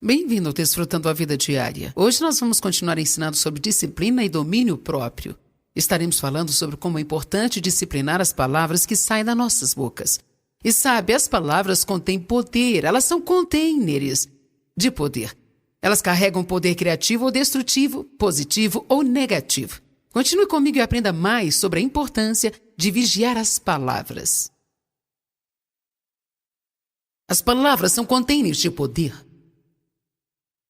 Bem-vindo ao Desfrutando a Vida Diária. Hoje nós vamos continuar ensinando sobre disciplina e domínio próprio. Estaremos falando sobre como é importante disciplinar as palavras que saem das nossas bocas. E sabe, as palavras contêm poder, elas são containers de poder. Elas carregam poder criativo ou destrutivo, positivo ou negativo. Continue comigo e aprenda mais sobre a importância de vigiar as palavras. As palavras são containers de poder.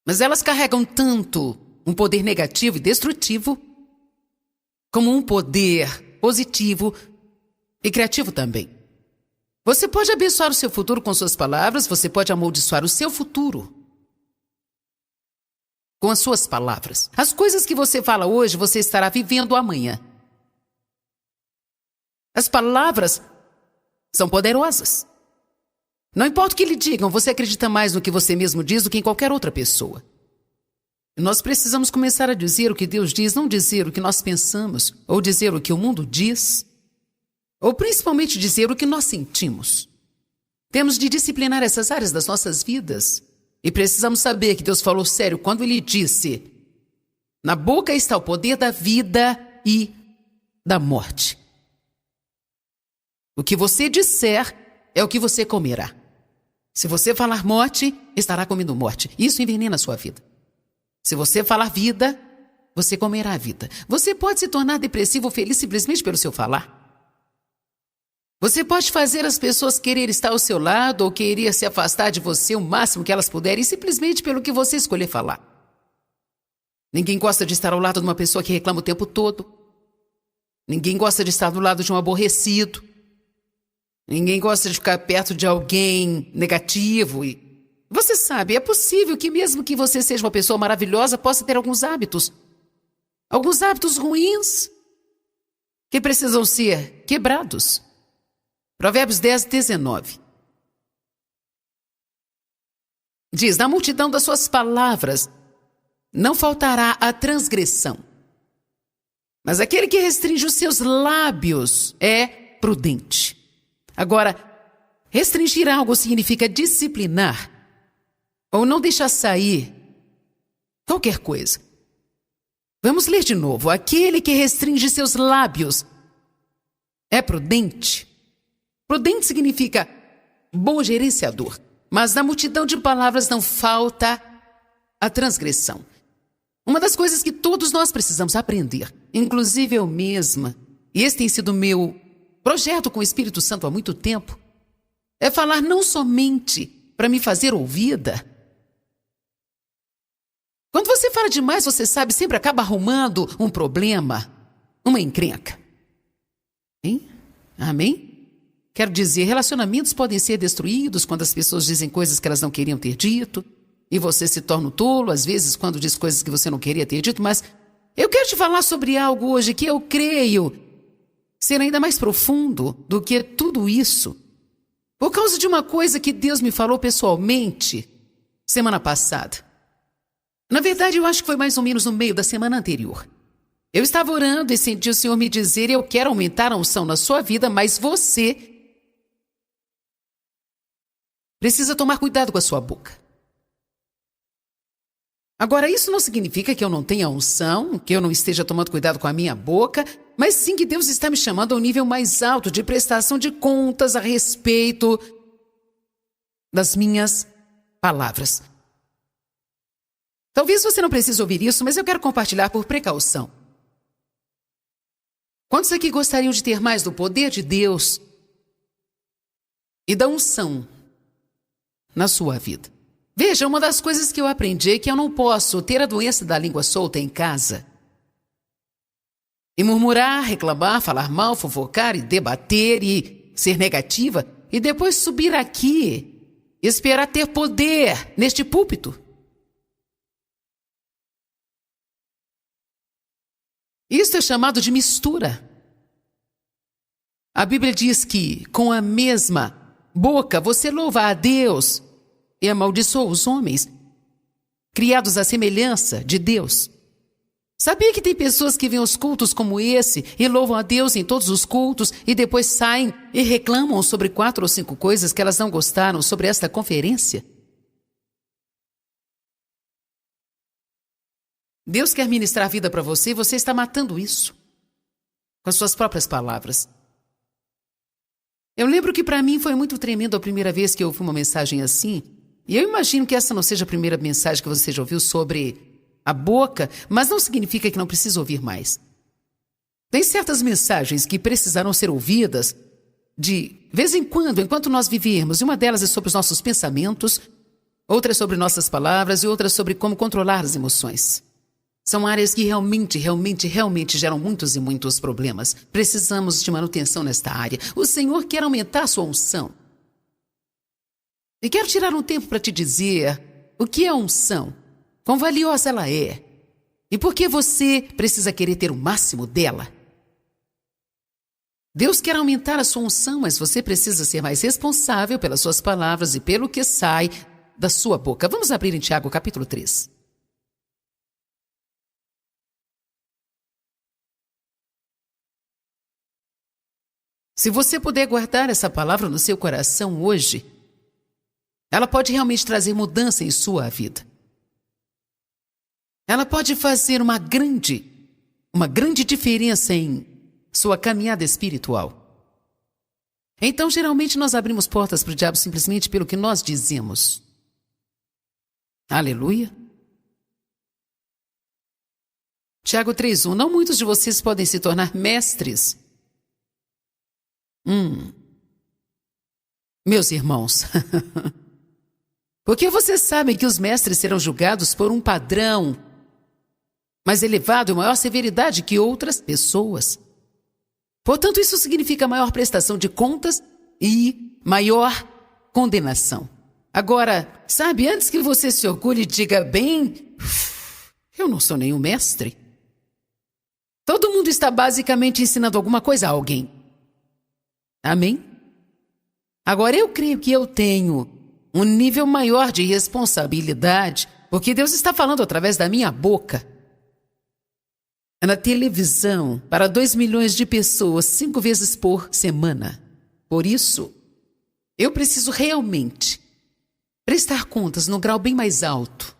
Mas elas carregam tanto um poder negativo e destrutivo, como um poder positivo e criativo também. Você pode abençoar o seu futuro com suas palavras, você pode amaldiçoar o seu futuro com as suas palavras. As coisas que você fala hoje, você estará vivendo amanhã. As palavras são poderosas. Não importa o que lhe digam, você acredita mais no que você mesmo diz do que em qualquer outra pessoa. Nós precisamos começar a dizer o que Deus diz, não dizer o que nós pensamos, ou dizer o que o mundo diz, ou principalmente dizer o que nós sentimos. Temos de disciplinar essas áreas das nossas vidas. E precisamos saber que Deus falou sério quando Ele disse: na boca está o poder da vida e da morte. O que você disser é o que você comerá. Se você falar morte, estará comendo morte. Isso envenena a sua vida. Se você falar vida, você comerá a vida. Você pode se tornar depressivo ou feliz simplesmente pelo seu falar. Você pode fazer as pessoas querer estar ao seu lado ou querer se afastar de você o máximo que elas puderem simplesmente pelo que você escolher falar. Ninguém gosta de estar ao lado de uma pessoa que reclama o tempo todo. Ninguém gosta de estar do lado de um aborrecido. Ninguém gosta de ficar perto de alguém negativo. E você sabe, é possível que mesmo que você seja uma pessoa maravilhosa, possa ter alguns hábitos ruins que precisam ser quebrados. Provérbios 10, 19. Diz: na multidão das suas palavras não faltará a transgressão, mas aquele que restringe os seus lábios é prudente. Agora, restringir algo significa disciplinar ou não deixar sair qualquer coisa. Vamos ler de novo. Aquele que restringe seus lábios é prudente. Prudente significa bom gerenciador. Mas na multidão de palavras não falta a transgressão. Uma das coisas que todos nós precisamos aprender, inclusive eu mesma, e esse tem sido meu projeto com o Espírito Santo há muito tempo, é falar não somente para me fazer ouvida. Quando você fala demais, você sabe, sempre acaba arrumando um problema, uma encrenca. Hein? Amém? Quero dizer, relacionamentos podem ser destruídos quando as pessoas dizem coisas que elas não queriam ter dito, e você se torna um tolo, às vezes, quando diz coisas que você não queria ter dito, mas eu quero te falar sobre algo hoje que eu creio ser ainda mais profundo do que tudo isso, por causa de uma coisa que Deus me falou pessoalmente semana passada. Na verdade, eu acho que foi mais ou menos no meio da semana anterior. Eu estava orando e senti o Senhor me dizer: eu quero aumentar a unção na sua vida, mas você precisa tomar cuidado com a sua boca. Agora, isso não significa que eu não tenha unção, que eu não esteja tomando cuidado com a minha boca, mas sim que Deus está me chamando a um nível mais alto de prestação de contas a respeito das minhas palavras. Talvez você não precise ouvir isso, mas eu quero compartilhar por precaução. Quantos aqui gostariam de ter mais do poder de Deus e da unção na sua vida? Veja, uma das coisas que eu aprendi é que eu não posso ter a doença da língua solta em casa e murmurar, reclamar, falar mal, fofocar e debater e ser negativa e depois subir aqui e esperar ter poder neste púlpito. Isso é chamado de mistura. A Bíblia diz que com a mesma boca você louva a Deus e amaldiçoa os homens, criados à semelhança de Deus. Sabia que tem pessoas que vêm aos cultos como esse e louvam a Deus em todos os cultos e depois saem e reclamam sobre 4 ou 5 coisas que elas não gostaram sobre esta conferência? Deus quer ministrar a vida para você e você está matando isso com as suas próprias palavras. Eu lembro que para mim foi muito tremendo a primeira vez que eu ouvi uma mensagem assim, e eu imagino que essa não seja a primeira mensagem que você já ouviu sobre a boca, mas não significa que não precisa ouvir mais. Tem certas mensagens que precisarão ser ouvidas de vez em quando, enquanto nós vivermos, e uma delas é sobre os nossos pensamentos, outra é sobre nossas palavras e outra é sobre como controlar as emoções. São áreas que realmente geram muitos e muitos problemas. Precisamos de manutenção nesta área. O Senhor quer aumentar a sua unção. E quero tirar um tempo para te dizer o que é a unção, quão valiosa ela é e por que você precisa querer ter o máximo dela. Deus quer aumentar a sua unção, mas você precisa ser mais responsável pelas suas palavras e pelo que sai da sua boca. Vamos abrir em Tiago, capítulo 3. Se você puder guardar essa palavra no seu coração hoje, ela pode realmente trazer mudança em sua vida. Ela pode fazer uma grande diferença em sua caminhada espiritual. Então, geralmente, nós abrimos portas para o diabo simplesmente pelo que nós dizemos. Aleluia. Tiago 3:1. Não muitos de vocês podem se tornar mestres. Meus irmãos, porque vocês sabem que os mestres serão julgados por um padrão mais elevado e maior severidade que outras pessoas. Portanto, isso significa maior prestação de contas e maior condenação. Agora, sabe, antes que você se orgulhe e diga bem, eu não sou nenhum mestre. Todo mundo está basicamente ensinando alguma coisa a alguém. Amém? Agora, eu creio que eu tenho um nível maior de responsabilidade, porque Deus está falando através da minha boca. Na televisão, para 2 milhões de pessoas, 5 vezes por semana. Por isso, eu preciso realmente prestar contas num grau bem mais alto.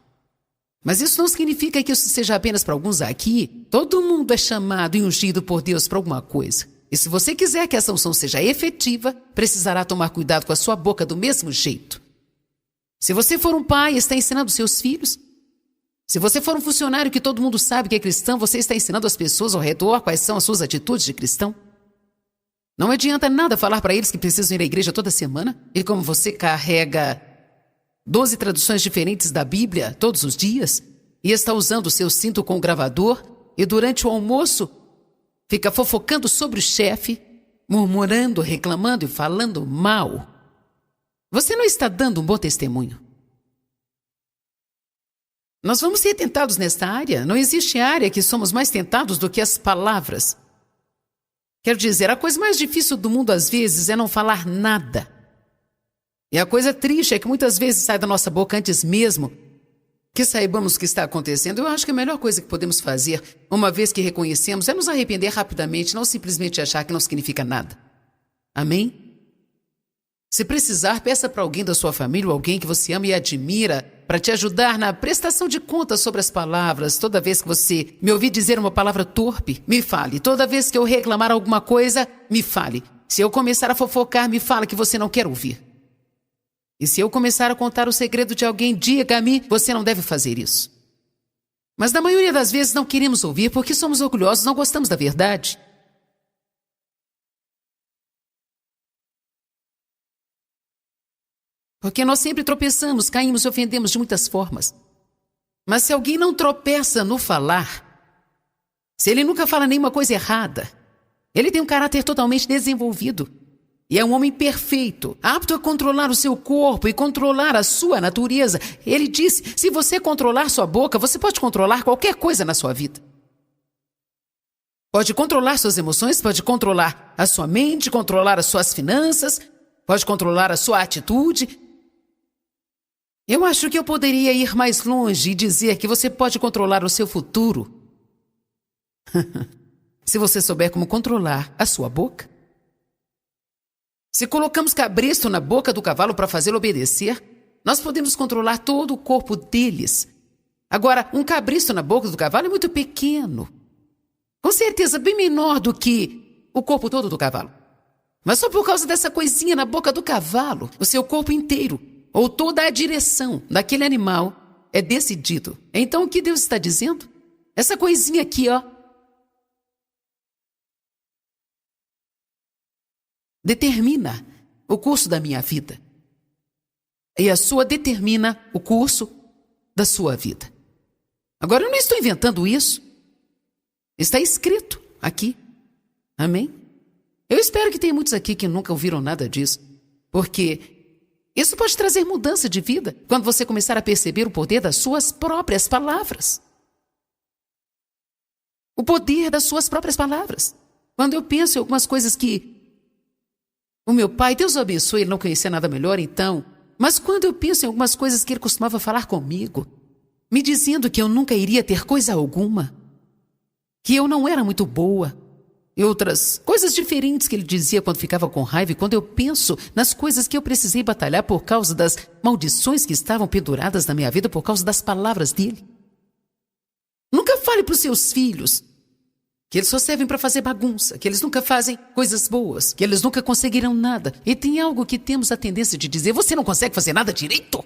Mas isso não significa que isso seja apenas para alguns aqui. Todo mundo é chamado e ungido por Deus para alguma coisa. E se você quiser que essa unção seja efetiva, precisará tomar cuidado com a sua boca do mesmo jeito. Se você for um pai e está ensinando seus filhos, se você for um funcionário que todo mundo sabe que é cristão, você está ensinando as pessoas ao redor quais são as suas atitudes de cristão. Não adianta nada falar para eles que precisam ir à igreja toda semana, e como você carrega 12 traduções diferentes da Bíblia todos os dias, e está usando o seu cinto com o gravador, e durante o almoço fica fofocando sobre o chefe, murmurando, reclamando e falando mal. Você não está dando um bom testemunho. Nós vamos ser tentados nesta área. Não existe área que somos mais tentados do que as palavras. Quero dizer, a coisa mais difícil do mundo às vezes é não falar nada. E a coisa triste é que muitas vezes sai da nossa boca antes mesmo que saibamos o que está acontecendo. Eu acho que a melhor coisa que podemos fazer, uma vez que reconhecemos, é nos arrepender rapidamente, não simplesmente achar que não significa nada. Amém? Se precisar, peça para alguém da sua família ou alguém que você ama e admira para te ajudar na prestação de contas sobre as palavras. Toda vez que você me ouvir dizer uma palavra torpe, me fale. Toda vez que eu reclamar alguma coisa, me fale. Se eu começar a fofocar, me fala que você não quer ouvir. E se eu começar a contar o segredo de alguém, diga-me, você não deve fazer isso. Mas na maioria das vezes não queremos ouvir porque somos orgulhosos, não gostamos da verdade. Porque nós sempre tropeçamos, caímos e ofendemos de muitas formas. Mas se alguém não tropeça no falar, se ele nunca fala nenhuma coisa errada, ele tem um caráter totalmente desenvolvido. E é um homem perfeito, apto a controlar o seu corpo e controlar a sua natureza. Ele disse, se você controlar sua boca, você pode controlar qualquer coisa na sua vida. Pode controlar suas emoções, pode controlar a sua mente, controlar as suas finanças, pode controlar a sua atitude. Eu acho que eu poderia ir mais longe e dizer que você pode controlar o seu futuro. Se você souber como controlar a sua boca. Se colocamos cabresto na boca do cavalo para fazê-lo obedecer, nós podemos controlar todo o corpo deles. Agora, um cabristo na boca do cavalo é muito pequeno. Com certeza, bem menor do que o corpo todo do cavalo. Mas só por causa dessa coisinha na boca do cavalo, o seu corpo inteiro, ou toda a direção daquele animal é decidido. Então, o que Deus está dizendo? Essa coisinha aqui, ó, determina o curso da minha vida. E a sua determina o curso da sua vida. Agora, eu não estou inventando isso. Está escrito aqui. Amém? Eu espero que tenha muitos aqui que nunca ouviram nada disso. Porque isso pode trazer mudança de vida quando você começar a perceber o poder das suas próprias palavras. O poder das suas próprias palavras. Quando eu penso em algumas coisas que o meu pai, Deus o abençoe, ele não conhecia nada melhor então. Mas quando eu penso em algumas coisas que ele costumava falar comigo, me dizendo que eu nunca iria ter coisa alguma, que eu não era muito boa, e outras coisas diferentes que ele dizia quando ficava com raiva, e quando eu penso nas coisas que eu precisei batalhar por causa das maldições que estavam penduradas na minha vida por causa das palavras dele. Nunca fale para os seus filhos que eles só servem para fazer bagunça, que eles nunca fazem coisas boas, que eles nunca conseguirão nada. E tem algo que temos a tendência de dizer: você não consegue fazer nada direito?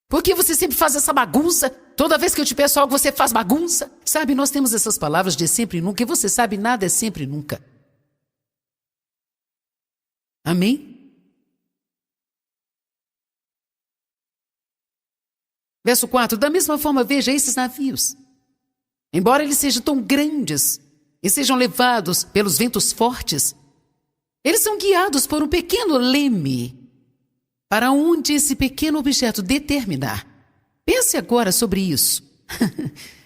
Por que você sempre faz essa bagunça? Toda vez que eu te peço algo, você faz bagunça? Sabe, nós temos essas palavras de sempre e nunca, e você sabe, nada é sempre e nunca. Amém? Verso 4. Da mesma forma, veja esses navios. Embora eles sejam tão grandes e sejam levados pelos ventos fortes, eles são guiados por um pequeno leme para onde esse pequeno objeto determinar. Pense agora sobre isso.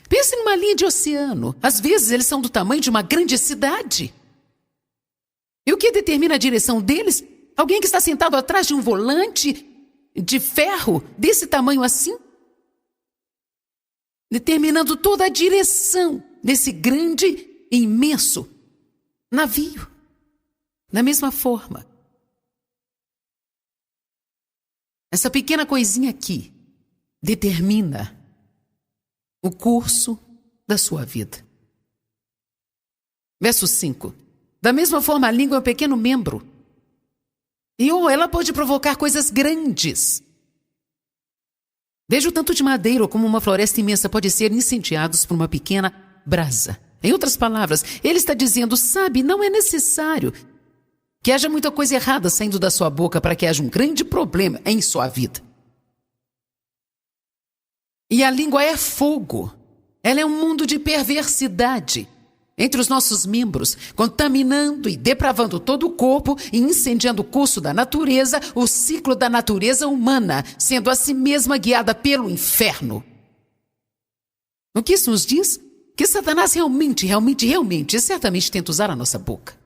Pense numa linha de oceano. Às vezes eles são do tamanho de uma grande cidade. E o que determina a direção deles? Alguém que está sentado atrás de um volante de ferro desse tamanho assim? Determinando toda a direção desse grande e imenso navio. Da mesma forma, essa pequena coisinha aqui determina o curso da sua vida. Verso 5. Da mesma forma, a língua é um pequeno membro. E ela pode provocar coisas grandes. Veja o tanto de madeira como uma floresta imensa pode ser incendiados por uma pequena brasa. Em outras palavras, ele está dizendo, sabe, não é necessário que haja muita coisa errada saindo da sua boca para que haja um grande problema em sua vida. E a língua é fogo. Ela é um mundo de perversidade entre os nossos membros, contaminando e depravando todo o corpo e incendiando o curso da natureza, o ciclo da natureza humana, sendo a si mesma guiada pelo inferno. O que isso nos diz? Que Satanás realmente certamente tenta usar a nossa boca.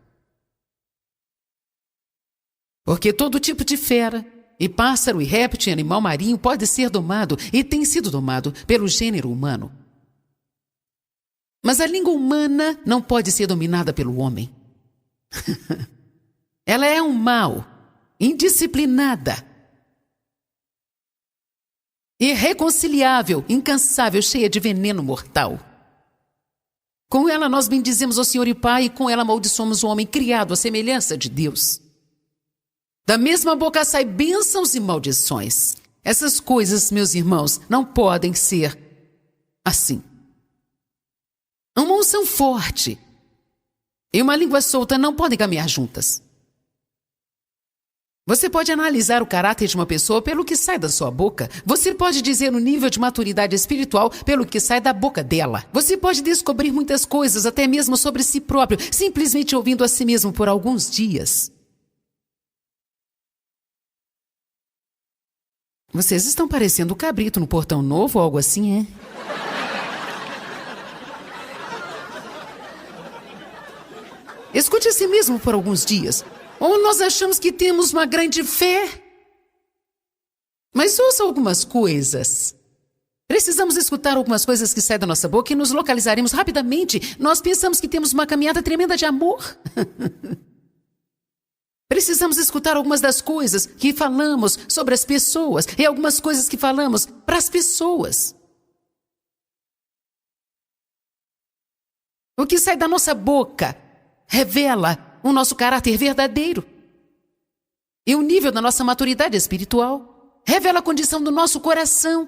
Porque todo tipo de fera, e pássaro, e réptil, e animal marinho pode ser domado e tem sido domado pelo gênero humano. Mas a língua humana não pode ser dominada pelo homem. Ela é um mal, indisciplinada, irreconciliável, incansável, cheia de veneno mortal. Com ela nós bendizemos o Senhor e Pai, e com ela amaldiçoamos o homem criado à semelhança de Deus. Da mesma boca sai bênçãos e maldições. Essas coisas, meus irmãos, não podem ser assim. Uma unção forte e uma língua solta não podem caminhar juntas. Você pode analisar o caráter de uma pessoa pelo que sai da sua boca. Você pode dizer o nível de maturidade espiritual pelo que sai da boca dela. Você pode descobrir muitas coisas, até mesmo sobre si próprio, simplesmente ouvindo a si mesmo por alguns dias. Vocês estão parecendo o cabrito no Portão Novo ou algo assim, é? Escute a si mesmo por alguns dias. Ou nós achamos que temos uma grande fé. Mas ouça algumas coisas. Precisamos escutar algumas coisas que saem da nossa boca e nos localizaremos rapidamente. Nós pensamos que temos uma caminhada tremenda de amor. Precisamos escutar algumas das coisas que falamos sobre as pessoas e algumas coisas que falamos para as pessoas. O que sai da nossa boca revela o nosso caráter verdadeiro e o nível da nossa maturidade espiritual. Revela a condição do nosso coração.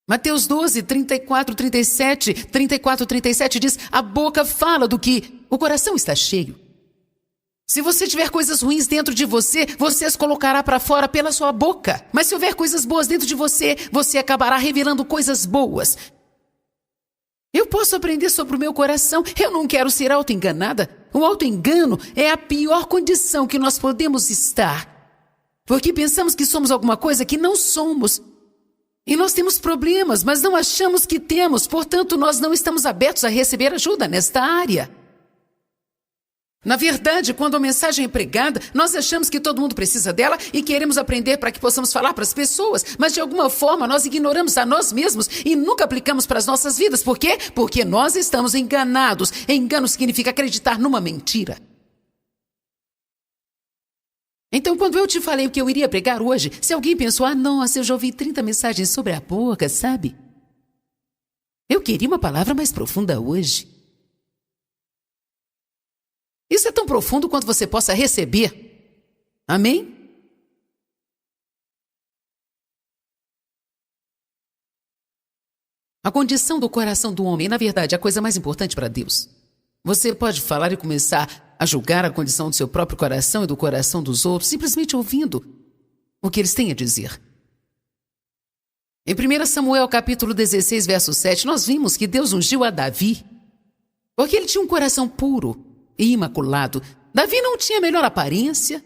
Mateus 12, 34, 37 diz: a boca fala do que o coração está cheio. Se você tiver coisas ruins dentro de você, você as colocará para fora pela sua boca. Mas se houver coisas boas dentro de você, você acabará revelando coisas boas. Eu posso aprender sobre o meu coração. Eu não quero ser auto-enganada. O auto-engano é a pior condição que nós podemos estar. Porque pensamos que somos alguma coisa que não somos. E nós temos problemas, mas não achamos que temos. Portanto, nós não estamos abertos a receber ajuda nesta área. Na verdade, quando a mensagem é pregada, nós achamos que todo mundo precisa dela e queremos aprender para que possamos falar para as pessoas, mas de alguma forma nós ignoramos a nós mesmos e nunca aplicamos para as nossas vidas. Por quê? Porque nós estamos enganados. Engano significa acreditar numa mentira. Então, quando eu te falei o que eu iria pregar hoje, se alguém pensou: nossa, eu já ouvi 30 mensagens sobre a boca, sabe? Eu queria uma palavra mais profunda hoje. Isso é tão profundo quanto você possa receber. Amém? A condição do coração do homem é, na verdade, a coisa mais importante para Deus. Você pode falar e começar a julgar a condição do seu próprio coração e do coração dos outros, simplesmente ouvindo o que eles têm a dizer. Em 1 Samuel, capítulo 16, verso 7, nós vimos que Deus ungiu a Davi, porque ele tinha um coração puro e imaculado. Davi não tinha a melhor aparência,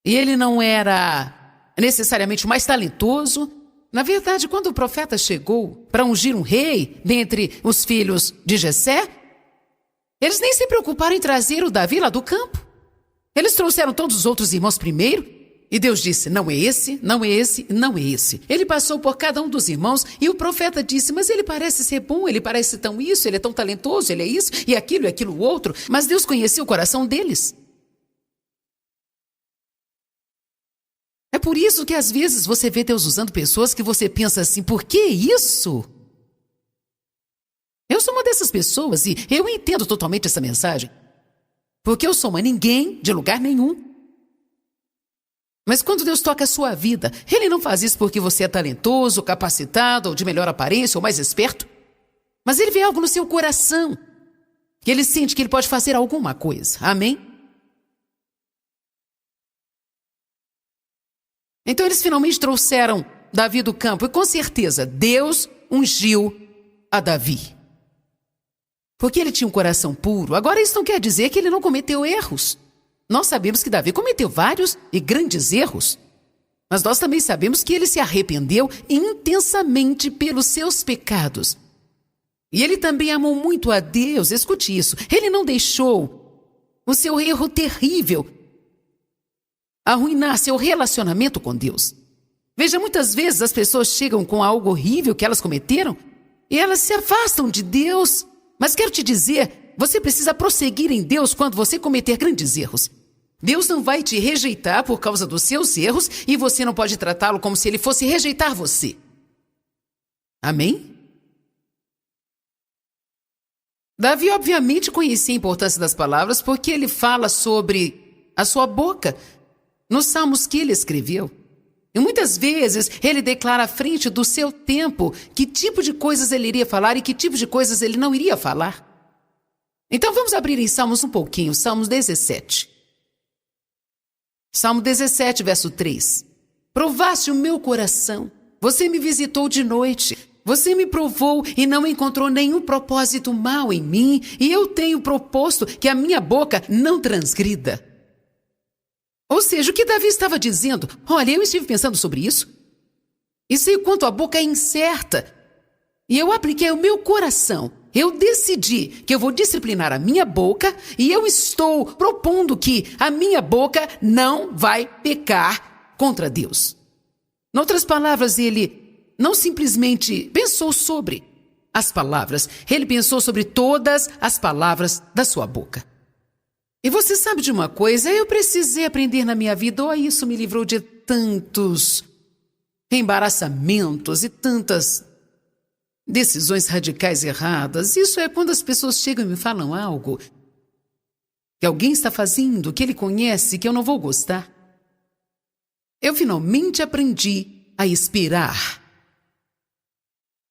e ele não era necessariamente o mais talentoso. Na verdade, quando o profeta chegou para ungir um rei dentre os filhos de Jessé, eles nem se preocuparam em trazer o Davi lá do campo. Eles trouxeram todos os outros irmãos primeiro, e Deus disse: não é esse, não é esse, não é esse. Ele passou por cada um dos irmãos, e o profeta disse: mas ele parece ser bom, ele parece tão isso, ele é tão talentoso, ele é isso, e aquilo outro. Mas Deus conhecia o coração deles. É por isso que às vezes você vê Deus usando pessoas que você pensa assim: por que isso? Eu sou uma dessas pessoas e eu entendo totalmente essa mensagem. Porque eu sou uma ninguém de lugar nenhum. Mas quando Deus toca a sua vida, Ele não faz isso porque você é talentoso, capacitado, ou de melhor aparência, ou mais esperto. Mas Ele vê algo no seu coração. E Ele sente que Ele pode fazer alguma coisa. Amém? Então eles finalmente trouxeram Davi do campo. E com certeza, Deus ungiu a Davi. Porque ele tinha um coração puro. Agora isso não quer dizer que ele não cometeu erros. Nós sabemos que Davi cometeu vários e grandes erros. Mas nós também sabemos que ele se arrependeu intensamente pelos seus pecados. E ele também amou muito a Deus. Escute isso. Ele não deixou o seu erro terrível arruinar seu relacionamento com Deus. Veja, muitas vezes as pessoas chegam com algo horrível que elas cometeram e elas se afastam de Deus. Mas quero te dizer, você precisa prosseguir em Deus quando você cometer grandes erros. Deus não vai te rejeitar por causa dos seus erros e você não pode tratá-lo como se ele fosse rejeitar você. Amém? Davi obviamente conhecia a importância das palavras porque ele fala sobre a sua boca nos salmos que ele escreveu. E muitas vezes ele declara à frente do seu tempo que tipo de coisas ele iria falar e que tipo de coisas ele não iria falar. Então vamos abrir em Salmos um pouquinho, Salmos 17. Salmo 17, verso 3. Provaste o meu coração, você me visitou de noite, você me provou e não encontrou nenhum propósito mau em mim, e eu tenho proposto que a minha boca não transgrida. Ou seja, o que Davi estava dizendo: olha, eu estive pensando sobre isso, e sei o quanto a boca é incerta, e eu apliquei o meu coração. Eu decidi que eu vou disciplinar a minha boca e eu estou propondo que a minha boca não vai pecar contra Deus. Em outras palavras, ele não simplesmente pensou sobre as palavras, ele pensou sobre todas as palavras da sua boca. E você sabe de uma coisa? Eu precisei aprender na minha vida, isso me livrou de tantos embaraçamentos e tantas decisões radicais erradas. Isso é quando as pessoas chegam e me falam algo que alguém está fazendo, que ele conhece, que eu não vou gostar. Eu finalmente aprendi a esperar,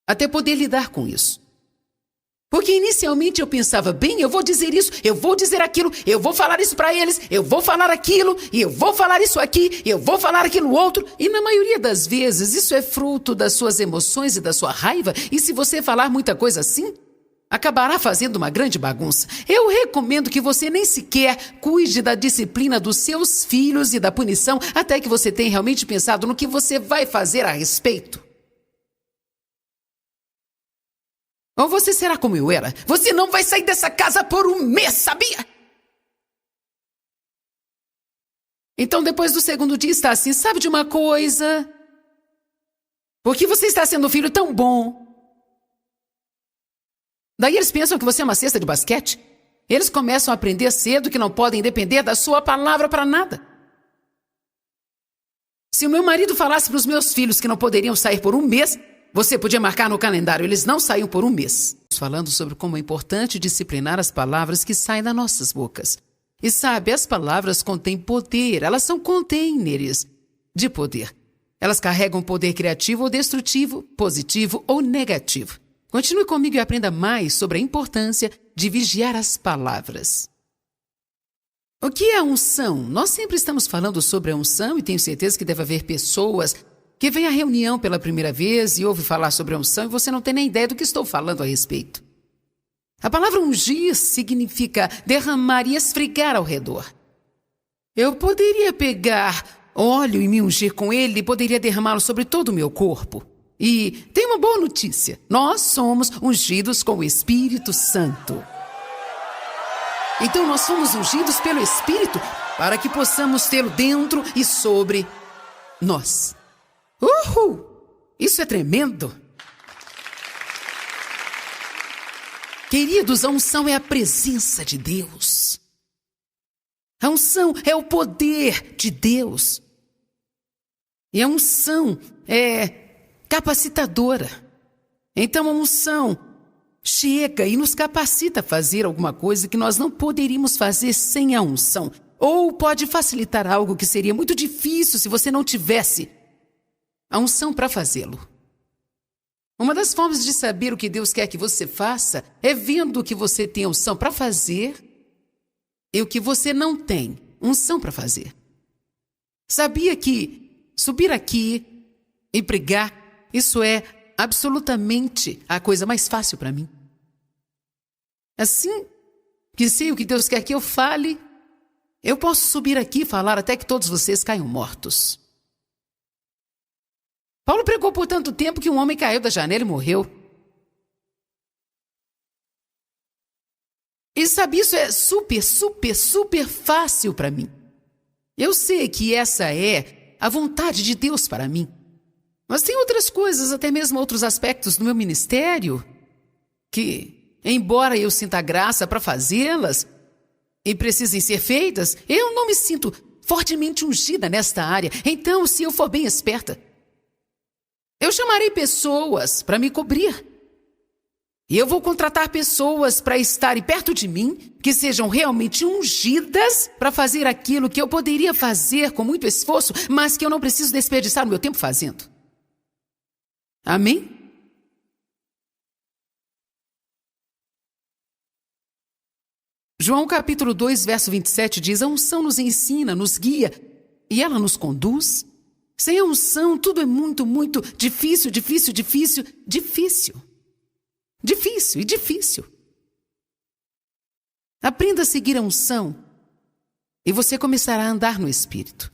até poder lidar com isso. Porque inicialmente eu pensava, bem, eu vou dizer isso, eu vou dizer aquilo, eu vou falar isso para eles, eu vou falar aquilo, e eu vou falar isso aqui, eu vou falar aquilo outro. E na maioria das vezes isso é fruto das suas emoções e da sua raiva, e se você falar muita coisa assim, acabará fazendo uma grande bagunça. Eu recomendo que você nem sequer cuide da disciplina dos seus filhos e da punição até que você tenha realmente pensado no que você vai fazer a respeito. Ou você será como eu era. Você não vai sair dessa casa por um mês, sabia? Então depois do segundo dia está assim, sabe de uma coisa? Porque você está sendo um filho tão bom. Daí eles pensam que você é uma cesta de basquete. Eles começam a aprender cedo que não podem depender da sua palavra para nada. Se o meu marido falasse para os meus filhos que não poderiam sair por um mês, você podia marcar no calendário, eles não saíam por um mês. Falando sobre como é importante disciplinar as palavras que saem das nossas bocas. E sabe, as palavras contêm poder, elas são containers de poder. Elas carregam poder criativo ou destrutivo, positivo ou negativo. Continue comigo e aprenda mais sobre a importância de vigiar as palavras. O que é a unção? Nós sempre estamos falando sobre a unção e tenho certeza que deve haver pessoas que vem à reunião pela primeira vez e ouve falar sobre a unção e você não tem nem ideia do que estou falando a respeito. A palavra ungir significa derramar e esfregar ao redor. Eu poderia pegar óleo e me ungir com ele e poderia derramá-lo sobre todo o meu corpo. E tem uma boa notícia. Nós somos ungidos com o Espírito Santo. Então nós somos ungidos pelo Espírito para que possamos tê-lo dentro e sobre nós. Uhul! Isso é tremendo! Queridos, a unção é a presença de Deus. A unção é o poder de Deus. E a unção é capacitadora. Então a unção chega e nos capacita a fazer alguma coisa que nós não poderíamos fazer sem a unção. Ou pode facilitar algo que seria muito difícil se você não tivesse a unção para fazê-lo. Uma das formas de saber o que Deus quer que você faça é vendo o que você tem unção para fazer e o que você não tem unção para fazer. Sabia que subir aqui e pregar, isso é absolutamente a coisa mais fácil para mim. Assim que sei o que Deus quer que eu fale, eu posso subir aqui e falar até que todos vocês caiam mortos. Paulo pregou por tanto tempo que um homem caiu da janela e morreu. E sabe, isso é super fácil para mim. Eu sei que essa é a vontade de Deus para mim. Mas tem outras coisas, até mesmo outros aspectos do meu ministério, que, embora eu sinta graça para fazê-las e precisem ser feitas, eu não me sinto fortemente ungida nesta área. Então, se eu for bem esperta, eu chamarei pessoas para me cobrir. E eu vou contratar pessoas para estarem perto de mim, que sejam realmente ungidas para fazer aquilo que eu poderia fazer com muito esforço, mas que eu não preciso desperdiçar o meu tempo fazendo. Amém? João capítulo 2, verso 27 diz: a unção nos ensina, nos guia e ela nos conduz. Sem a unção, tudo é muito difícil. Aprenda a seguir a unção e você começará a andar no Espírito.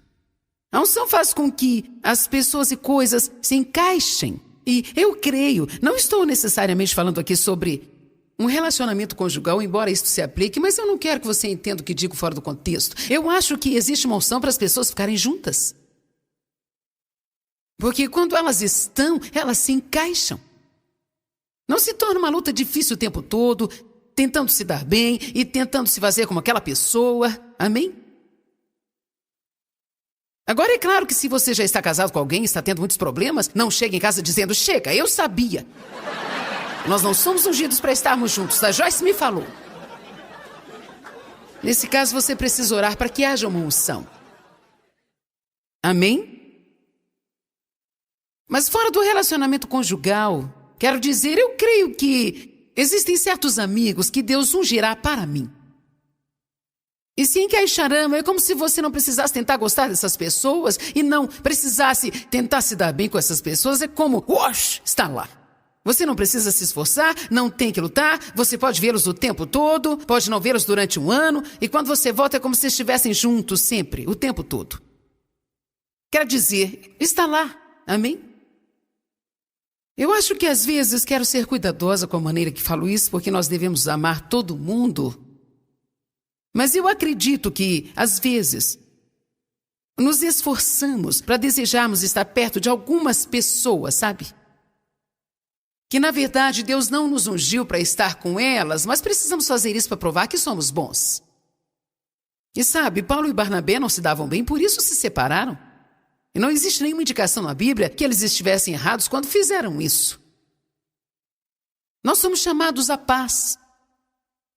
A unção faz com que as pessoas e coisas se encaixem. E eu creio, não estou necessariamente falando aqui sobre um relacionamento conjugal, embora isso se aplique, mas eu não quero que você entenda o que digo fora do contexto. Eu acho que existe uma unção para as pessoas ficarem juntas. Porque quando elas estão, elas se encaixam. Não se torna uma luta difícil o tempo todo. tentando se dar bem e tentando se fazer como aquela pessoa. Amém? Agora, é claro que se você já está casado com alguém e está tendo muitos problemas, não chegue em casa dizendo, chega, eu sabia. Nós não somos ungidos para estarmos juntos, a Joyce me falou. Nesse caso, você precisa orar para que haja uma unção. Amém? Mas fora do relacionamento conjugal, quero dizer, eu creio que existem certos amigos que Deus ungirá para mim. E se encaixarão, é como se você não precisasse tentar gostar dessas pessoas e não precisasse tentar se dar bem com essas pessoas. É como, está lá. Você não precisa se esforçar, não tem que lutar, você pode vê-los o tempo todo, pode não vê-los durante um ano, e quando você volta é como se estivessem juntos sempre, o tempo todo. Quer dizer, está lá. Amém? Eu acho que às vezes quero ser cuidadosa com a maneira que falo isso, porque nós devemos amar todo mundo. Mas eu acredito que, às vezes, nos esforçamos para desejarmos estar perto de algumas pessoas, sabe? Que, na verdade, Deus não nos ungiu para estar com elas, mas precisamos fazer isso para provar que somos bons. E sabe, Paulo e Barnabé não se davam bem, por isso se separaram. E não existe nenhuma indicação na Bíblia que eles estivessem errados quando fizeram isso. Nós somos chamados à paz.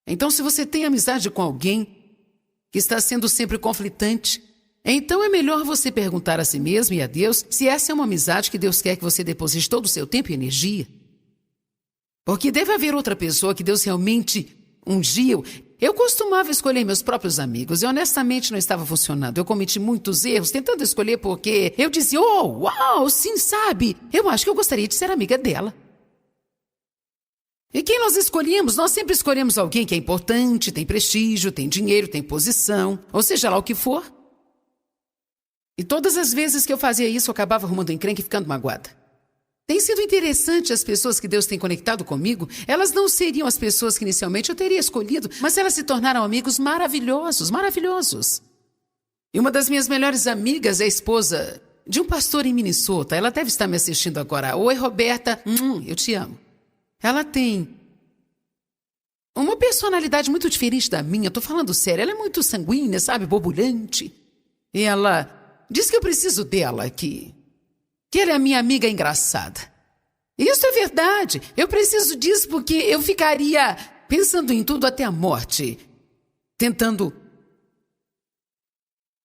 Então, se você tem amizade com alguém que está sendo sempre conflitante, então é melhor você perguntar a si mesmo e a Deus se essa é uma amizade que Deus quer que você deposite todo o seu tempo e energia. Porque deve haver outra pessoa que Deus realmente ungiu. Eu costumava escolher meus próprios amigos e honestamente não estava funcionando. Eu cometi muitos erros tentando escolher porque eu dizia, uau, sim, sabe, eu acho que eu gostaria de ser amiga dela. E quem nós escolhemos? Nós sempre escolhemos alguém que é importante, tem prestígio, tem dinheiro, tem posição, ou seja lá o que for. E todas as vezes que eu fazia isso, eu acabava arrumando encrenca e ficando magoada. Tem sido interessante as pessoas que Deus tem conectado comigo. Elas não seriam as pessoas que inicialmente eu teria escolhido, mas elas se tornaram amigos maravilhosos, maravilhosos. E uma das minhas melhores amigas é a esposa de um pastor em Minnesota. Ela deve estar me assistindo agora. Oi, Roberta. Eu te amo. Ela tem uma personalidade muito diferente da minha. Estou falando sério. Ela é muito sanguínea, sabe? Borbulhante. E ela diz que eu preciso dela, que ela é a minha amiga engraçada. Isso é verdade. Eu preciso disso porque eu ficaria pensando em tudo até a morte. Tentando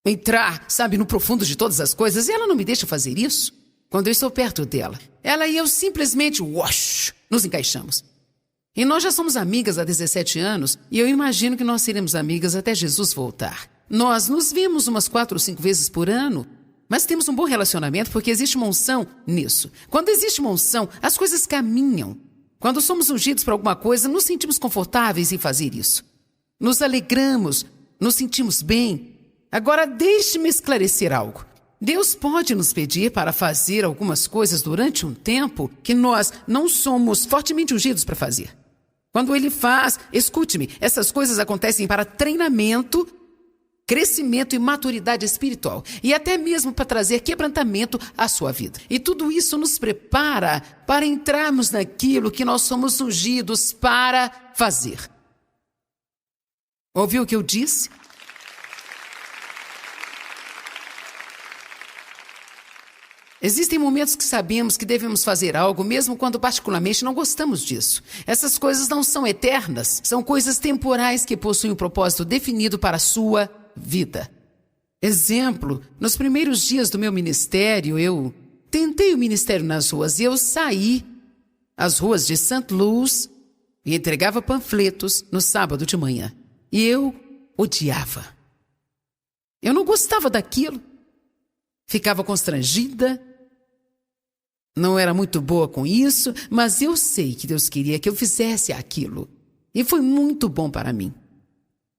entrar, sabe, no profundo de todas as coisas. E ela não me deixa fazer isso quando eu estou perto dela. Ela e eu simplesmente, nos encaixamos. E nós já somos amigas há 17 anos e eu imagino que nós seremos amigas até Jesus voltar. Nós nos vemos umas 4 ou 5 vezes por ano, mas temos um bom relacionamento porque existe uma unção nisso. Quando existe uma unção, as coisas caminham. Quando somos ungidos para alguma coisa, nos sentimos confortáveis em fazer isso. Nos alegramos, nos sentimos bem. Agora, deixe-me esclarecer algo. Deus pode nos pedir para fazer algumas coisas durante um tempo que nós não somos fortemente ungidos para fazer. Quando Ele faz, escute-me, essas coisas acontecem para treinamento, crescimento e maturidade espiritual. E até mesmo para trazer quebrantamento à sua vida. E tudo isso nos prepara para entrarmos naquilo que nós somos ungidos para fazer. Ouviu o que eu disse? Existem momentos que sabemos que devemos fazer algo, mesmo quando particularmente não gostamos disso. Essas coisas não são eternas, são coisas temporais que possuem um propósito definido para a sua vida. Exemplo, nos primeiros dias do meu ministério, eu tentei o ministério nas ruas e eu saí às ruas de St. Louis e entregava panfletos no sábado de manhã. E eu odiava. Eu não gostava daquilo. Ficava constrangida. Não era muito boa com isso, mas eu sei que Deus queria que eu fizesse aquilo. E foi muito bom para mim.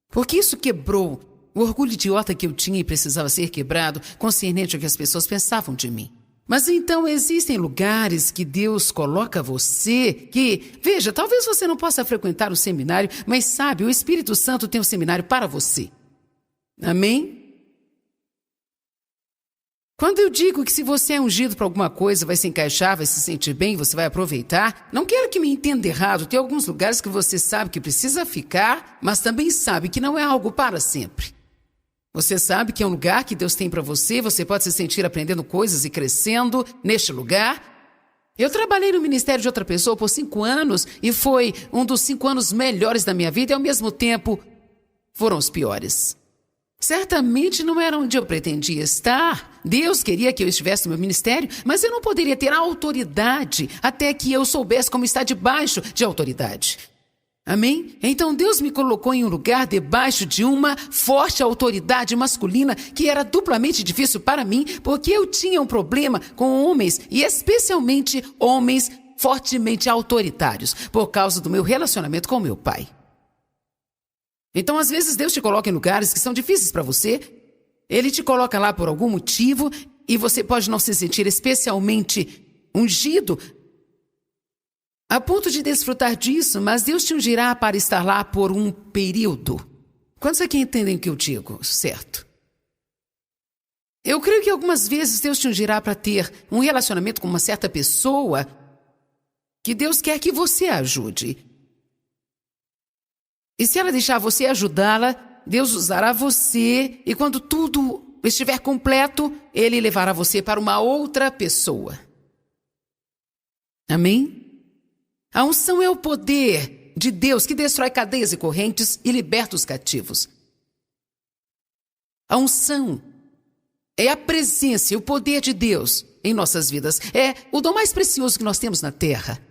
Porque isso quebrou o orgulho idiota que eu tinha e precisava ser quebrado, concernente ao que as pessoas pensavam de mim. Mas então existem lugares que Deus coloca você que, veja, talvez você não possa frequentar o seminário, mas sabe, o Espírito Santo tem um seminário para você. Amém? Quando eu digo que se você é ungido para alguma coisa, vai se encaixar, vai se sentir bem, você vai aproveitar, não quero que me entenda errado. Tem alguns lugares que você sabe que precisa ficar, mas também sabe que não é algo para sempre. Você sabe que é um lugar que Deus tem para você, você pode se sentir aprendendo coisas e crescendo neste lugar. Eu trabalhei no ministério de outra pessoa por 5 anos e foi um dos 5 anos melhores da minha vida e, ao mesmo tempo, foram os piores. Certamente não era onde eu pretendia estar. Deus queria que eu estivesse no meu ministério, mas eu não poderia ter autoridade até que eu soubesse como estar debaixo de autoridade. Amém? Então Deus me colocou em um lugar debaixo de uma forte autoridade masculina que era duplamente difícil para mim, porque eu tinha um problema com homens, e especialmente homens fortemente autoritários, por causa do meu relacionamento com meu pai. Então, às vezes, Deus te coloca em lugares que são difíceis para você. Ele te coloca lá por algum motivo e você pode não se sentir especialmente ungido a ponto de desfrutar disso, mas Deus te ungirá para estar lá por um período. Quantos aqui entendem o que eu digo, certo? Eu creio que algumas vezes Deus te ungirá para ter um relacionamento com uma certa pessoa que Deus quer que você ajude. E se ela deixar você ajudá-la, Deus usará você e quando tudo estiver completo, Ele levará você para uma outra pessoa. Amém? A unção é o poder de Deus que destrói cadeias e correntes e liberta os cativos. A unção é a presença e o poder de Deus em nossas vidas. É o dom mais precioso que nós temos na terra.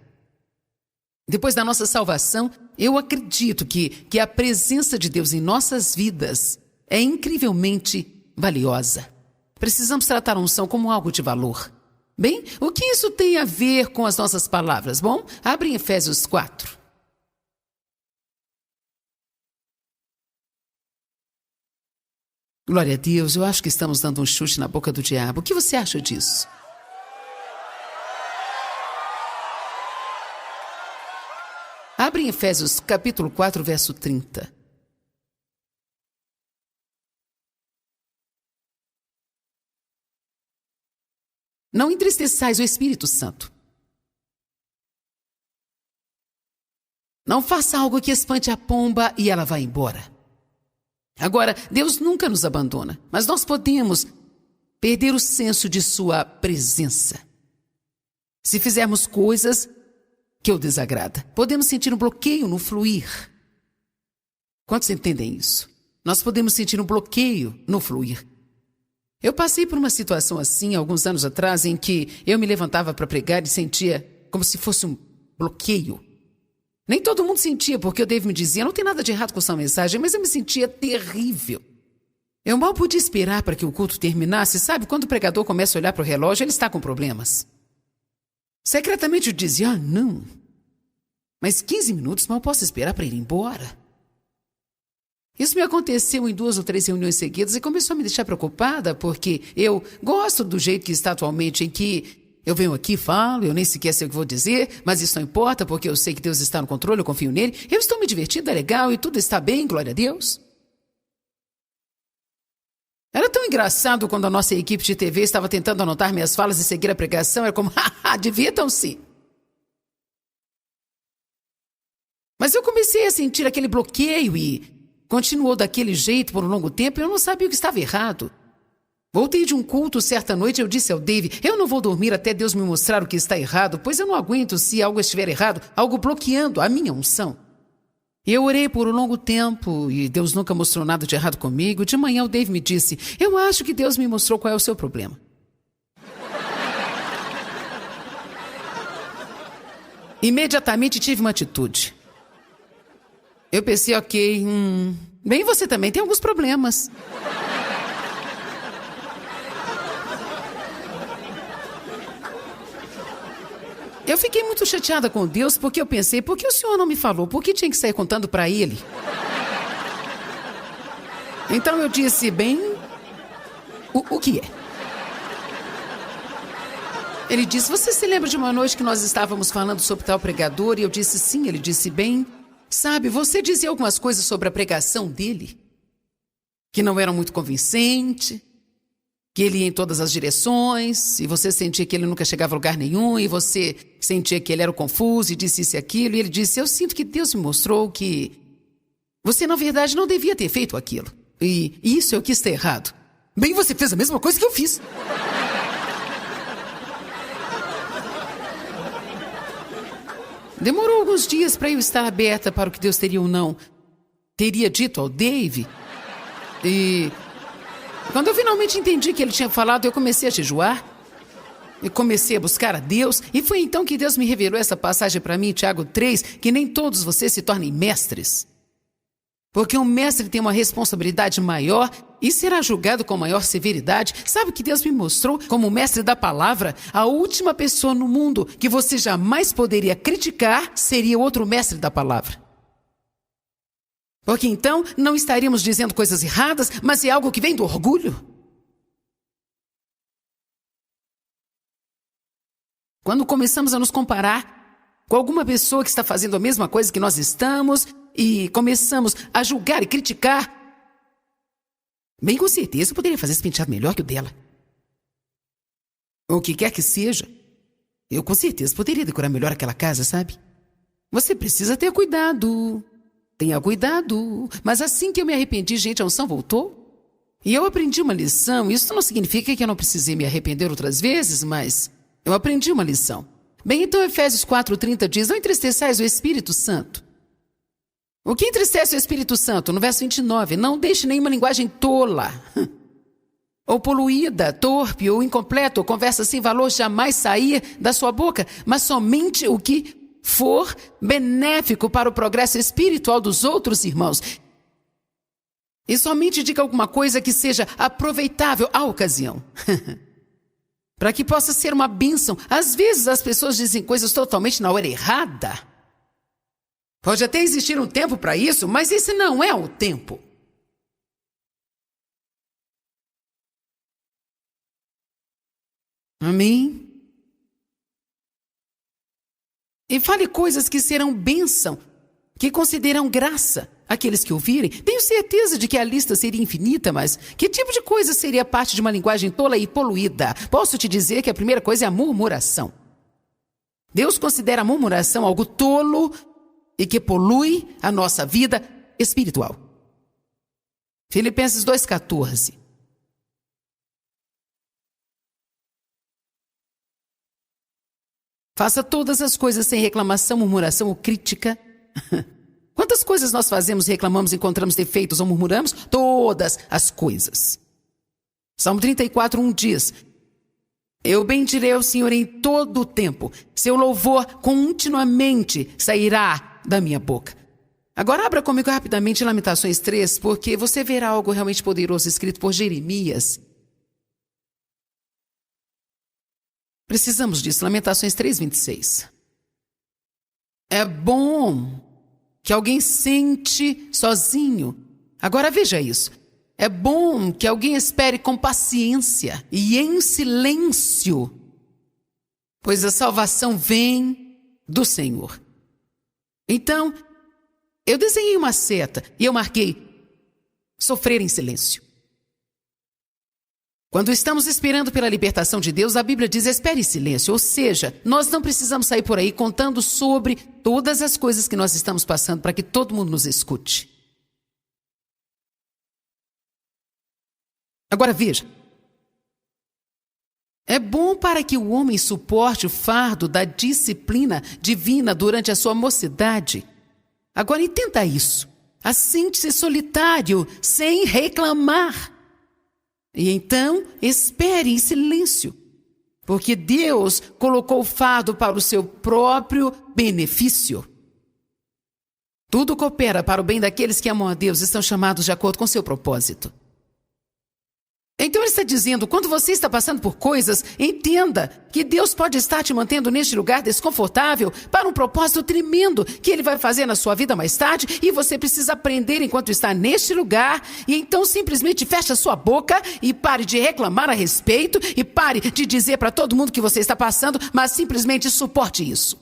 Depois da nossa salvação, eu acredito que a presença de Deus em nossas vidas é incrivelmente valiosa. Precisamos tratar a unção como algo de valor. Bem, o que isso tem a ver com as nossas palavras? Bom, abre em Efésios 4. Glória a Deus, eu acho que estamos dando um chute na boca do diabo. O que você acha disso? Abre em Efésios capítulo 4, verso 30. Não entristeçais o Espírito Santo. Não faça algo que espante a pomba e ela vá embora. Agora, Deus nunca nos abandona, mas nós podemos perder o senso de sua presença. Se fizermos coisas que o desagrada, podemos sentir um bloqueio no fluir. Quantos entendem isso? Nós podemos sentir um bloqueio no fluir. Eu passei por uma situação assim alguns anos atrás em que eu me levantava para pregar e sentia como se fosse um bloqueio. Nem todo mundo sentia, porque o Dave me dizia, não tem nada de errado com essa mensagem, mas eu me sentia terrível. Eu mal podia esperar para que o culto terminasse. Sabe, quando o pregador começa a olhar para o relógio, ele está com problemas. Secretamente eu dizia, não, mas 15 minutos mal posso esperar para ir embora. Isso me aconteceu em 2 ou 3 reuniões seguidas e começou a me deixar preocupada, porque eu gosto do jeito que está atualmente, em que eu venho aqui, falo, eu nem sequer sei o que vou dizer, mas isso não importa, porque eu sei que Deus está no controle, eu confio nele, eu estou me divertindo, é legal e tudo está bem, glória a Deus. Era tão engraçado quando a nossa equipe de TV estava tentando anotar minhas falas e seguir a pregação. Era como, haha, divirtam-se. Mas eu comecei a sentir aquele bloqueio e continuou daquele jeito por um longo tempo e eu não sabia o que estava errado. Voltei de um culto certa noite e eu disse ao Dave, eu não vou dormir até Deus me mostrar o que está errado, pois eu não aguento se algo estiver errado, algo bloqueando a minha unção. E eu orei por um longo tempo e Deus nunca mostrou nada de errado comigo. De manhã o Dave me disse, eu acho que Deus me mostrou qual é o seu problema. Imediatamente tive uma atitude. Eu pensei, ok, bem, você também tem alguns problemas. Eu fiquei muito chateada com Deus porque eu pensei, por que o Senhor não me falou? Por que tinha que sair contando para Ele? Então eu disse, bem, o que é? Ele disse, você se lembra de uma noite que nós estávamos falando sobre tal pregador? E eu disse, sim. Ele disse, bem, sabe, você dizia algumas coisas sobre a pregação dele que não eram muito convincentes. que ele ia em todas as direções, e você sentia que ele nunca chegava a lugar nenhum, e você sentia que ele era o confuso e disse isso e aquilo, e ele disse: eu sinto que Deus me mostrou que você, na verdade, não devia ter feito aquilo. E isso é o que está errado. Bem, você fez a mesma coisa que eu fiz. Demorou alguns dias para eu estar aberta para o que Deus teria ou não teria dito ao Dave. E quando eu finalmente entendi que ele tinha falado, eu comecei a jejuar. E comecei a buscar a Deus. E foi então que Deus me revelou essa passagem para mim, Tiago 3, que nem todos vocês se tornem mestres. Porque um mestre tem uma responsabilidade maior e será julgado com maior severidade. Sabe o que Deus me mostrou como mestre da palavra? A última pessoa no mundo que você jamais poderia criticar seria outro mestre da palavra. Porque então não estaríamos dizendo coisas erradas, mas é algo que vem do orgulho. Quando começamos a nos comparar com alguma pessoa que está fazendo a mesma coisa que nós estamos e começamos a julgar e criticar, bem, com certeza eu poderia fazer esse penteado melhor que o dela. O que quer que seja, eu com certeza poderia decorar melhor aquela casa, sabe? Você precisa ter cuidado. Tenha cuidado. Mas assim que eu me arrependi, gente, a unção voltou. E eu aprendi uma lição. Isso não significa que eu não precisei me arrepender outras vezes, mas eu aprendi uma lição. Bem, então Efésios 4:30 diz: não entristeçais o Espírito Santo. O que entristece o Espírito Santo? No verso 29, não deixe nenhuma linguagem tola, ou poluída, torpe, ou incompleta, ou conversa sem valor jamais sair da sua boca, mas somente o que for benéfico para o progresso espiritual dos outros irmãos. E somente diga alguma coisa que seja aproveitável à ocasião. Para que possa ser uma bênção. Às vezes as pessoas dizem coisas totalmente na hora errada. Pode até existir um tempo para isso, mas esse não é o tempo. Amém? E fale coisas que serão bênção, que consideram graça aqueles que ouvirem. Tenho certeza de que a lista seria infinita, mas que tipo de coisa seria parte de uma linguagem tola e poluída? Posso te dizer que a primeira coisa é a murmuração. Deus considera a murmuração algo tolo e que polui a nossa vida espiritual. Filipenses 2:14. Faça todas as coisas sem reclamação, murmuração ou crítica. Quantas coisas nós fazemos, reclamamos, encontramos defeitos ou murmuramos? Todas as coisas. Salmo 34:1 diz: eu bendirei ao Senhor em todo o tempo. Seu louvor continuamente sairá da minha boca. Agora abra comigo rapidamente Lamentações 3, porque você verá algo realmente poderoso escrito por Jeremias. Precisamos disso. Lamentações 3:26. É bom que alguém sente sozinho. Agora veja isso. É bom que alguém espere com paciência e em silêncio, pois a salvação vem do Senhor. Então, eu desenhei uma seta e eu marquei sofrer em silêncio. Quando estamos esperando pela libertação de Deus, a Bíblia diz: espere em silêncio. Ou seja, nós não precisamos sair por aí contando sobre todas as coisas que nós estamos passando para que todo mundo nos escute. Agora veja. É bom para que o homem suporte o fardo da disciplina divina durante a sua mocidade. Agora entenda isso. Assente-se solitário, sem reclamar. E então, espere em silêncio, porque Deus colocou o fardo para o seu próprio benefício. Tudo coopera para o bem daqueles que amam a Deus e estão chamados de acordo com seu propósito. Então ele está dizendo, quando você está passando por coisas, entenda que Deus pode estar te mantendo neste lugar desconfortável para um propósito tremendo que Ele vai fazer na sua vida mais tarde, e você precisa aprender enquanto está neste lugar, e então simplesmente feche a sua boca e pare de reclamar a respeito, e pare de dizer para todo mundo que você está passando, mas simplesmente suporte isso.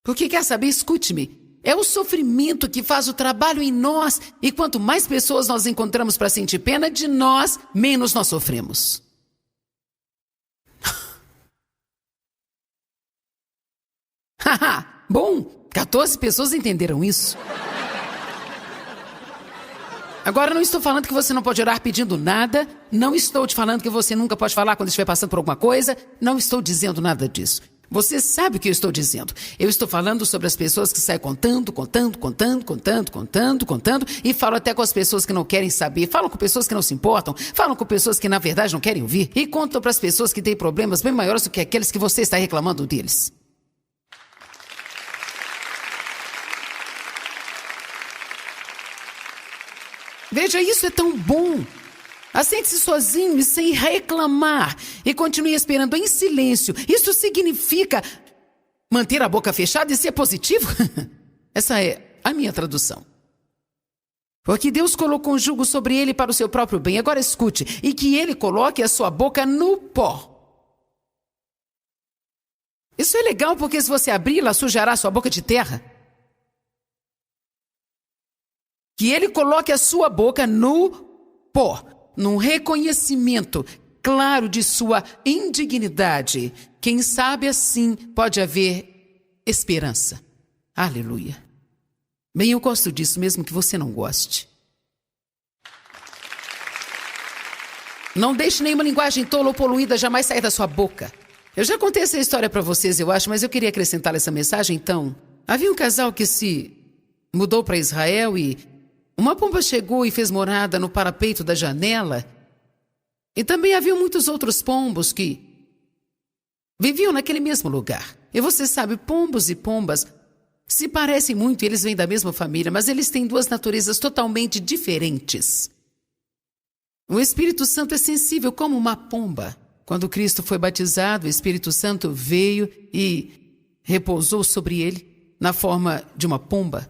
Porque quer saber? Escute-me. É o sofrimento que faz o trabalho em nós. E quanto mais pessoas nós encontramos para sentir pena de nós, menos nós sofremos. Haha, bom, 14 pessoas entenderam isso. Agora, não estou falando que você não pode orar pedindo nada. Não estou te falando que você nunca pode falar quando estiver passando por alguma coisa. Não estou dizendo nada disso. Você sabe o que eu estou dizendo. Eu estou falando sobre as pessoas que saem contando, e falam até com as pessoas que não querem saber, falam com pessoas que não se importam, falam com pessoas que na verdade não querem ouvir, e contam para as pessoas que têm problemas bem maiores do que aqueles que você está reclamando deles. Veja, isso é tão bom. Assente-se sozinho e sem reclamar. E continue esperando em silêncio. Isso significa manter a boca fechada e ser positivo? Essa é a minha tradução. Porque Deus colocou um jugo sobre ele para o seu próprio bem. Agora escute. E que ele coloque a sua boca no pó. Isso é legal porque se você abri-la, sujará a sua boca de terra. Que ele coloque a sua boca no pó, num reconhecimento claro de sua indignidade. Quem sabe assim pode haver esperança. Aleluia. Bem, eu gosto disso, mesmo que você não goste. Não deixe nenhuma linguagem tola ou poluída jamais sair da sua boca. Eu já contei essa história para vocês, eu acho, mas eu queria acrescentar essa mensagem, então. Havia um casal que se mudou para Israel e uma pomba chegou e fez morada no parapeito da janela. E também havia muitos outros pombos que viviam naquele mesmo lugar. E você sabe, pombos e pombas se parecem muito, eles vêm da mesma família, mas eles têm duas naturezas totalmente diferentes. O Espírito Santo é sensível como uma pomba. Quando Cristo foi batizado, o Espírito Santo veio e repousou sobre ele na forma de uma pomba.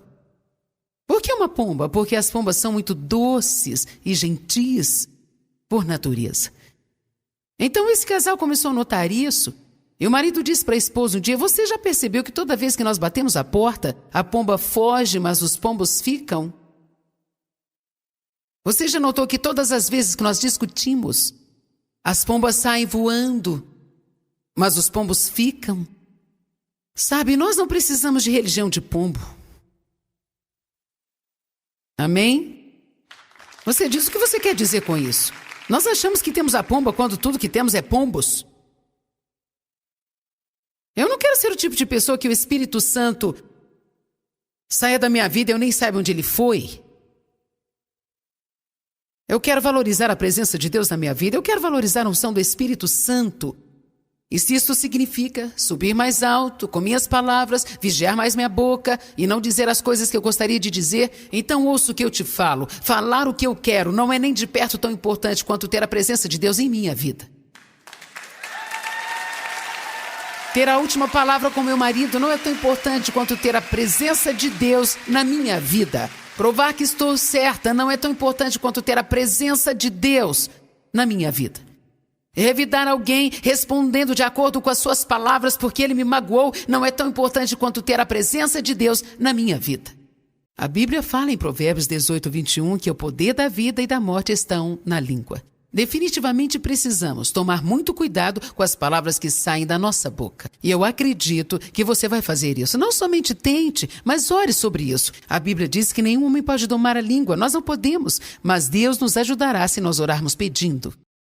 Por que uma pomba? Porque as pombas são muito doces e gentis por natureza. Então esse casal começou a notar isso. E o marido disse para a esposa um dia: você já percebeu que toda vez que nós batemos a porta, a pomba foge, mas os pombos ficam? Você já notou que todas as vezes que nós discutimos, as pombas saem voando, mas os pombos ficam? Sabe, nós não precisamos de religião de pombo. Amém? Você diz o que você quer dizer com isso. Nós achamos que temos a pomba quando tudo que temos é pombos. Eu não quero ser o tipo de pessoa que o Espírito Santo saia da minha vida e eu nem saiba onde ele foi. Eu quero valorizar a presença de Deus na minha vida. Eu quero valorizar a unção do Espírito Santo. E se isso significa subir mais alto com minhas palavras, vigiar mais minha boca e não dizer as coisas que eu gostaria de dizer, então ouça o que eu te falo. Falar o que eu quero não é nem de perto tão importante quanto ter a presença de Deus em minha vida. Ter a última palavra com meu marido não é tão importante quanto ter a presença de Deus na minha vida. Provar que estou certa não é tão importante quanto ter a presença de Deus na minha vida. Revidar alguém respondendo de acordo com as suas palavras porque ele me magoou não é tão importante quanto ter a presença de Deus na minha vida. A Bíblia fala em Provérbios 18:21 que o poder da vida e da morte estão na língua. Definitivamente precisamos tomar muito cuidado com as palavras que saem da nossa boca. E eu acredito que você vai fazer isso. Não somente tente, mas ore sobre isso. A Bíblia diz que nenhum homem pode domar a língua. Nós não podemos, mas Deus nos ajudará se nós orarmos pedindo.